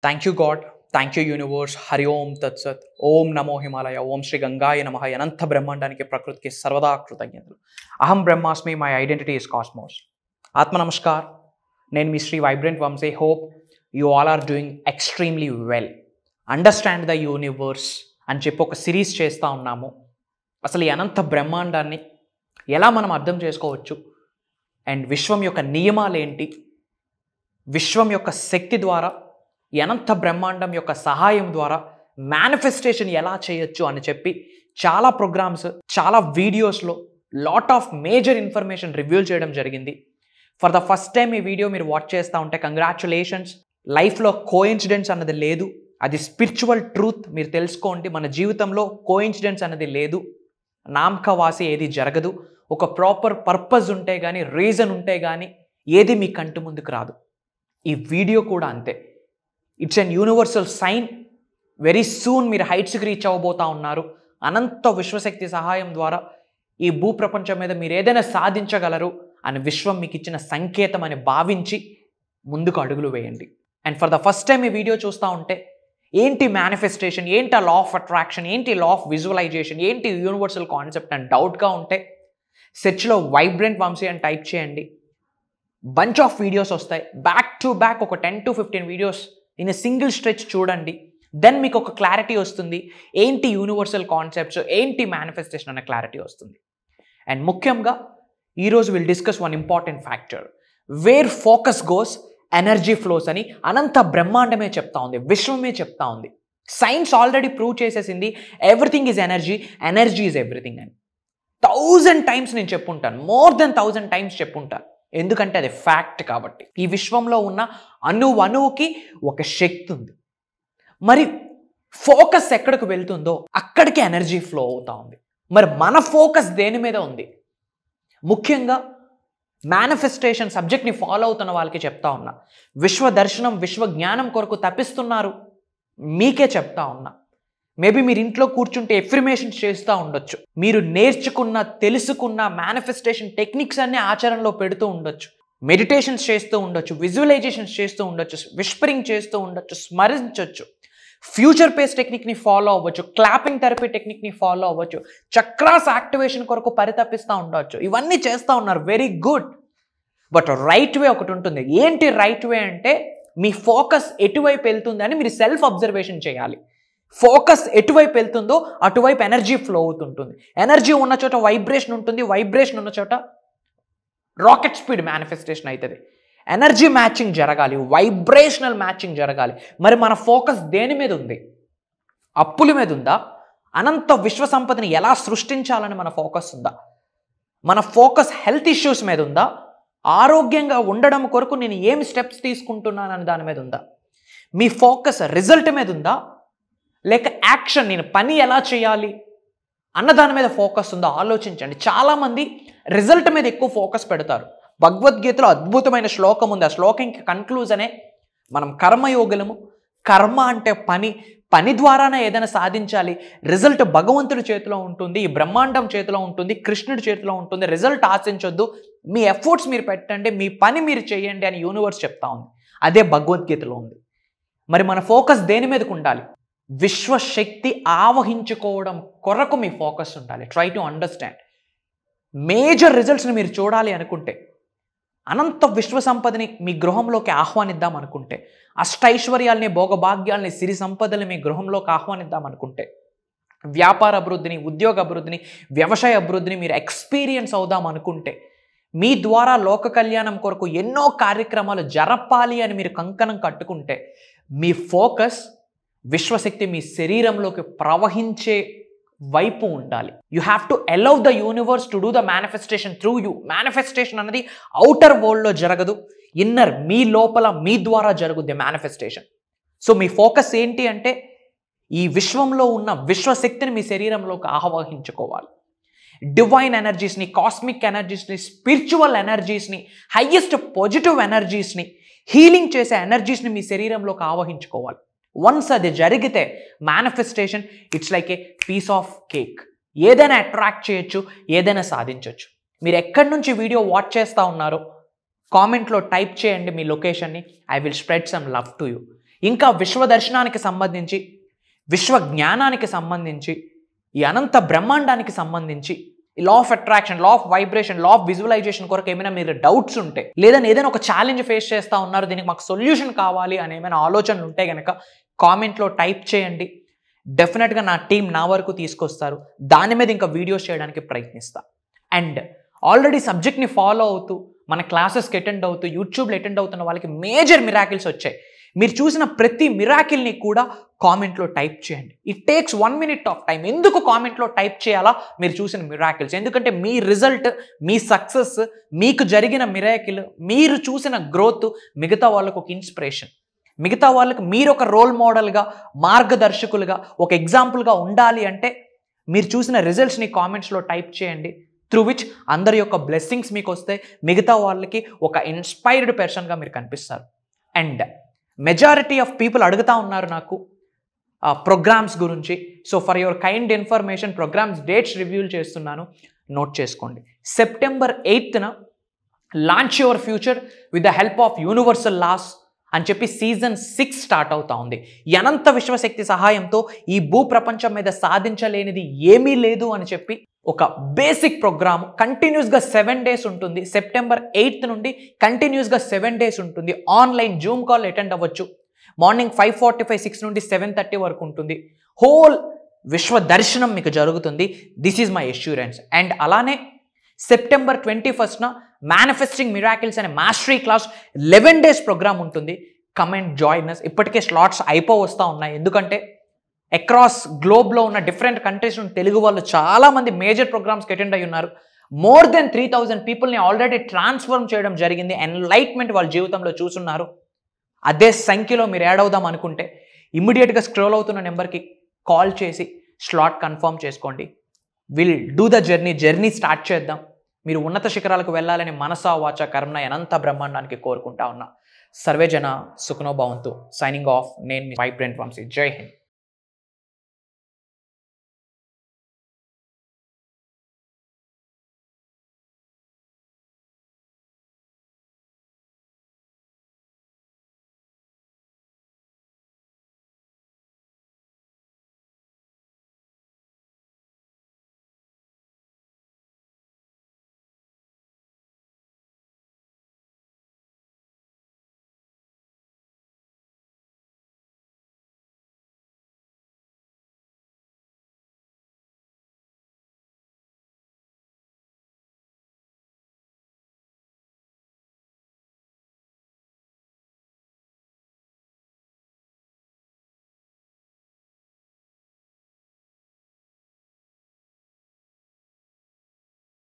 Thank you, God. Thank you, universe. Hari Om Tat Sat. Om Namo Himalaya. Om Shri Gangaya Namaha. Ananta Brahmandaniki Prakrutiki Sarvada Krutanyatulu. Aham Brahmasmi. My identity is Cosmos. Atma Namaskar. Nenu mi Sri Vibrant Vamse. Hope you all are doing extremely well. Understand the universe అని చెప్పి ఒక series చేస్తూ ఉన్నాము. అసలు ఈ అనంత బ్రహ్మాండాన్ని ఎలా మనం అర్థం చేసుకోవచ్చు అండ్ విశ్వం యొక్క నియమాలు ఏంటి, విశ్వం యొక్క శక్తి ద్వారా ఈ అనంత బ్రహ్మాండం యొక్క సహాయం ద్వారా మేనిఫెస్టేషన్ ఎలా చేయొచ్చు అని చెప్పి చాలా ప్రోగ్రామ్స్, చాలా వీడియోస్లో lot of major information reveal చేయడం జరిగింది. ఫర్ ద ఫస్ట్ టైం ఈ వీడియో మీరు వాచ్ చేస్తూ ఉంటే కంగ్రాచులేషన్స్. లైఫ్లో కోఇన్సిడెన్స్ అన్నది లేదు, అది స్పిరిచువల్ ట్రూత్. మీరు తెలుసుకోండి, మన జీవితంలో కోఇన్సిడెన్స్ అనేది లేదు, నామకవాసి ఏది జరగదు. ఒక ప్రాపర్ పర్పస్ ఉంటే కానీ, రీజన్ ఉంటే కానీ ఏది మీ కంటి ముందుకు రాదు. ఈ వీడియో కూడా అంతే. It's an universal sign. Very soon మీరు హైట్స్కి రీచ్ అవ్వబోతా ఉన్నారు. అనంత విశ్వశక్తి సహాయం ద్వారా ఈ భూప్రపంచం మీద మీరు ఏదైనా సాధించగలరు అని విశ్వం మీకు ఇచ్చిన సంకేతం అని భావించి ముందుకు అడుగులు వేయండి. And for the first time ఈ వీడియో చూస్తూ ఉంటే ఏంటి మేనిఫెస్టేషన్, ఏంటి ఆ లా ఆఫ్ అట్రాక్షన్, ఏంటి లా ఆఫ్ విజువలైజేషన్, ఏంటి యూనివర్సల్ కాన్సెప్ట్ అని డౌట్గా ఉంటే సెర్చ్లో వైబ్రెంట్ వంశీ అని టైప్ చేయండి. బంచ్ ఆఫ్ వీడియోస్ వస్తాయి, బ్యాక్ టు బ్యాక్ ఒక 10 to 15 videos in a single stretch చూడండి. దెన్ మీకు ఒక క్లారిటీ వస్తుంది, ఏంటి యూనివర్సల్ కాన్సెప్ట్స్, ఏంటి మేనిఫెస్టేషన్ అనే క్లారిటీ వస్తుంది. అండ్ ముఖ్యంగా ఈరోజు will discuss one important factor. Where focus goes energy flows అని అనంత బ్రహ్మాండమే చెప్తా ఉంది, విశ్వమే చెప్తా ఉంది. సైన్స్ ఆల్రెడీ ప్రూవ్ చేసేసింది, everything is energy, energy is everything అని 1000 times నేను చెప్పుంటాను, మోర్ దెన్ 1000 times చెప్పుంటాను. ఎందుకంటే అది ఫ్యాక్ట్ కాబట్టి. ఈ విశ్వంలో ఉన్న అణువుకి ఒక శక్తి ఉంది. మరి ఫోకస్ ఎక్కడికి వెళ్తుందో అక్కడికి ఎనర్జీ ఫ్లో అవుతా ఉంది. మరి మన ఫోకస్ దేని మీద ఉంది? ముఖ్యంగా మేనిఫెస్టేషన్ సబ్జెక్ట్ని ఫాలో అవుతున్న వాళ్ళకి చెప్తా ఉన్నా, విశ్వ దర్శనం, విశ్వ జ్ఞానం కొరకు తప్పిస్తున్నారు మీకే చెప్తా ఉన్నా. మేబీ మీరు ఇంట్లో కూర్చుంటే ఎఫర్మేషన్స్ చేస్తూ ఉండొచ్చు, మీరు నేర్చుకున్న, తెలుసుకున్న మేనిఫెస్టేషన్ టెక్నిక్స్ అన్నీ ఆచరణలో పెడుతూ ఉండొచ్చు, మెడిటేషన్స్ చేస్తూ ఉండొచ్చు, విజువలైజేషన్స్ చేస్తూ ఉండొచ్చు, విస్పరింగ్ చేస్తూ ఉండొచ్చు, స్మరించవచ్చు, ఫ్యూచర్ పేస్ టెక్నిక్ని ఫాలో అవ్వచ్చు, క్లాపింగ్ థెరపీ టెక్నిక్ని ఫాలో అవ్వచ్చు, చక్రాస్ యాక్టివేషన్ కొరకు పరితపిస్తూ ఉండవచ్చు. ఇవన్నీ చేస్తూ ఉన్నారు, very good. But right way ఒకటి ఉంటుంది. ఏంటి రైట్ వే అంటే మీ ఫోకస్ ఎటువైపు వెళ్తుంది అని మీరు సెల్ఫ్ అబ్జర్వేషన్ చేయాలి. ఫోకస్ ఎటువైపు వెళ్తుందో అటువైపు ఎనర్జీ ఫ్లో అవుతుంటుంది. ఎనర్జీ ఉన్న చోట వైబ్రేషన్ ఉంటుంది, వైబ్రేషన్ ఉన్న చోట రాకెట్ స్పీడ్ మేనిఫెస్టేషన్ అవుతుంది. ఎనర్జీ మ్యాచింగ్ జరగాలి, వైబ్రేషనల్ మ్యాచింగ్ జరగాలి. మరి మన ఫోకస్ దేని మీద ఉంది? అప్పుల మీద ఉందా? అనంత విశ్వ సంపదని ఎలా సృష్టించాలని మన ఫోకస్ ఉందా? మన ఫోకస్ హెల్త్ ఇష్యూస్ మీద ఉందా? ఆరోగ్యంగా ఉండడం కొరకు నేను ఏమి స్టెప్స్ తీసుకుంటున్నానని దాని మీద ఉందా? మీ ఫోకస్ రిజల్ట్ మీద ఉందా, లేక యాక్షన్, నేను పని ఎలా చేయాలి అన్న దాని మీద ఫోకస్ ఉందో ఆలోచించండి. చాలామంది రిజల్ట్ మీద ఎక్కువ ఫోకస్ పెడతారు. భగవద్గీతలో అద్భుతమైన శ్లోకం ఉంది. ఆ శ్లోకంకి కన్క్లూజనే మనం కర్మయోగులము. కర్మ అంటే పని, పని ద్వారానే ఏదైనా సాధించాలి. రిజల్ట్ భగవంతుడి చేతిలో ఉంటుంది, ఈ బ్రహ్మాండం చేతిలో ఉంటుంది, కృష్ణుడి చేతిలో ఉంటుంది. రిజల్ట్ ఆశించొద్దు, మీ ఎఫర్ట్స్ మీరు పెట్టండి, మీ పని మీరు చేయండి అని యూనివర్స్ చెప్తా ఉంది. అదే భగవద్గీతలో ఉంది. మరి మన ఫోకస్ దేని మీదకు ఉండాలి? విశ్వశక్తి ఆవహించుకోవడం కొరకు మీ ఫోకస్ ఉండాలి. Try to understand. మేజర్ రిజల్ట్స్ని మీరు చూడాలి అనుకుంటే, అనంత విశ్వ సంపదని మీ గృహంలోకి ఆహ్వానిద్దాం అనుకుంటే, అష్టైశ్వర్యాల్ని, భోగభాగ్యాల్ని, సిరి సంపదల్ని మీ గృహంలోకి ఆహ్వానిద్దాం అనుకుంటే, వ్యాపార అభివృద్ధిని, ఉద్యోగ అభివృద్ధిని, వ్యవసాయ అభివృద్ధిని మీరు ఎక్స్పీరియన్స్ అవుదాం అనుకుంటే, మీ ద్వారా లోక కళ్యాణం కొరకు ఎన్నో కార్యక్రమాలు జరపాలి అని మీరు కంకణం కట్టుకుంటే, మీ ఫోకస్ విశ్వశక్తి మీ శరీరంలోకి ప్రవహించే వైపు ఉండాలి. You have to allow the universe to do the manifestation through you. Manifestation అనేది అవుటర్ వరల్డ్లో జరగదు, ఇన్నర్ మీ లోపల మీ ద్వారా జరుగుద్ది మేనిఫెస్టేషన్. సో మీ ఫోకస్ ఏంటి అంటే ఈ విశ్వంలో ఉన్న విశ్వశక్తిని మీ శరీరంలోకి ఆహ్వానించుకోవాలి. డివైన్ ఎనర్జీస్ని, కాస్మిక్ ఎనర్జీస్ని, స్పిరిచువల్ ఎనర్జీస్ని, హయ్యెస్ట్ పాజిటివ్ ఎనర్జీస్ని, హీలింగ్ చేసే ఎనర్జీస్ని మీ శరీరంలోకి ఆవహించుకోవాలి. వన్స్ అది జరిగితే manifestation it's like a piece of cake. ఏదైనా అట్రాక్ట్ చేయొచ్చు, ఏదైనా సాధించవచ్చు. మీరు ఎక్కడి నుంచి వీడియో వాచ్ చేస్తూ ఉన్నారో కామెంట్లో టైప్ చేయండి మీ లొకేషన్ని. I will spread some love to you. ఇంకా విశ్వ దర్శనానికి సంబంధించి, విశ్వ జ్ఞానానికి సంబంధించి, ఈ అనంత బ్రహ్మాండానికి సంబంధించి, ఈ law of attraction, law of vibration, law of visualisation కొరకు ఏమైనా మీరు డౌట్స్ ఉంటే, లేదా ఏదైనా ఒక ఛాలెంజ్ ఫేస్ చేస్తూ ఉన్నారు, దీనికి మాకు సొల్యూషన్ కావాలి అని ఏమైనా ఆలోచనలు ఉంటే కనుక కామెంట్లో టైప్ చేయండి. డెఫినెట్గా నా టీం నా వరకు తీసుకొస్తారు. దాని మీద ఇంకా వీడియోస్ చేయడానికి ప్రయత్నిస్తా. అండ్ ఆల్రెడీ సబ్జెక్ట్ని ఫాలో అవుతూ, మన క్లాసెస్కి అటెండ్ అవుతూ, యూట్యూబ్లో అటెండ్ అవుతున్న వాళ్ళకి మేజర్ మిరాకిల్స్ వచ్చాయి. మీరు చూసిన ప్రతి మిరాకిల్ని కూడా కామెంట్లో టైప్ చేయండి. It takes 1 minute of time. ఎందుకు కామెంట్లో టైప్ చేయాలా? మీరు చూసిన మిరాకిల్స్. ఎందుకంటే మీ రిజల్ట్, మీ సక్సెస్, మీకు జరిగిన మిరాకిల్, మీరు చూసిన గ్రోత్ మిగతా వాళ్ళకు ఒక ఇన్స్పిరేషన్. మిగతా వాళ్ళకి మీరు ఒక రోల్ మోడల్గా, మార్గదర్శకులుగా, ఒక ఎగ్జాంపుల్గా ఉండాలి అంటే మీరు చూసిన రిజల్ట్స్ని కామెంట్స్లో టైప్ చేయండి. త్రూ విచ్ అందరి యొక్క బ్లెస్సింగ్స్ మీకు వస్తాయి. మిగతా వాళ్ళకి ఒక ఇన్స్పైర్డ్ పర్సన్గా మీరు కనిపిస్తారు. అండ్ మెజారిటీ ఆఫ్ పీపుల్ అడుగుతూ ఉన్నారు నాకు ప్రోగ్రామ్స్ గురించి. So for your kind information, programmes dates reveal చేస్తున్నాను, నోట్ చేసుకోండి. September 8th launch your future with the help of universal laws అని చెప్పి Season 6 స్టార్ట్ అవుతా ఉంది. అనంత విశ్వశక్తి సహాయంతో ఈ భూ ప్రపంచం మీద సాధించలేనిది ఏమీ లేదు అని చెప్పి ఒక బేసిక్ ప్రోగ్రామ్ కంటిన్యూస్గా 7 days ఉంటుంది. September 8th నుండి కంటిన్యూస్గా 7 days ఉంటుంది. ఆన్లైన్ జూమ్ కాల్ అటెండ్ అవ్వచ్చు. మార్నింగ్ 5:45, 6 నుండి 7:30 వరకు ఉంటుంది. హోల్ విశ్వ దర్శనం మీకు జరుగుతుంది. This is my assurance. And అలానే September 21st మేనిఫెస్టింగ్ మిరాకిల్స్ అనే మాస్టరీ క్లాస్ 11 days ప్రోగ్రామ్ ఉంటుంది. Come and join us. ఇప్పటికే స్లాట్స్ వస్తూ ఉన్నాయి. ఎందుకంటే అక్రాస్ గ్లోబ్లో ఉన్న డిఫరెంట్ కంట్రీస్ నుండి తెలుగు వాళ్ళు చాలామంది మేజర్ ప్రోగ్రామ్స్కి అటెండ్ అయ్యి ఉన్నారు. మోర్ దెన్ 3,000 పీపుల్ని ఆల్రెడీ ట్రాన్స్ఫార్మ్ చేయడం జరిగింది. ఎన్లైట్మెంట్ వాళ్ళ జీవితంలో చూస్తున్నారు. అదే సంఖ్యలో మీరు యాడ్ అవుదాం అనుకుంటే ఇమ్మీడియట్గా స్క్రోల్ అవుతున్న నెంబర్కి కాల్ చేసి స్లాట్ కన్ఫర్మ్ చేసుకోండి. Will do the journey start చేద్దాం. మీరు ఉన్నత శిఖరాలకు వెళ్ళాలని మనసా వాచ కర్మణ అనంత బ్రహ్మాండానికి కోరుకుంటా ఉన్నా. సర్వే జన సుఖనో భవంతు. Signing off. నేను మీ వైబ్రెంట్ వంశీ. జై హింద్.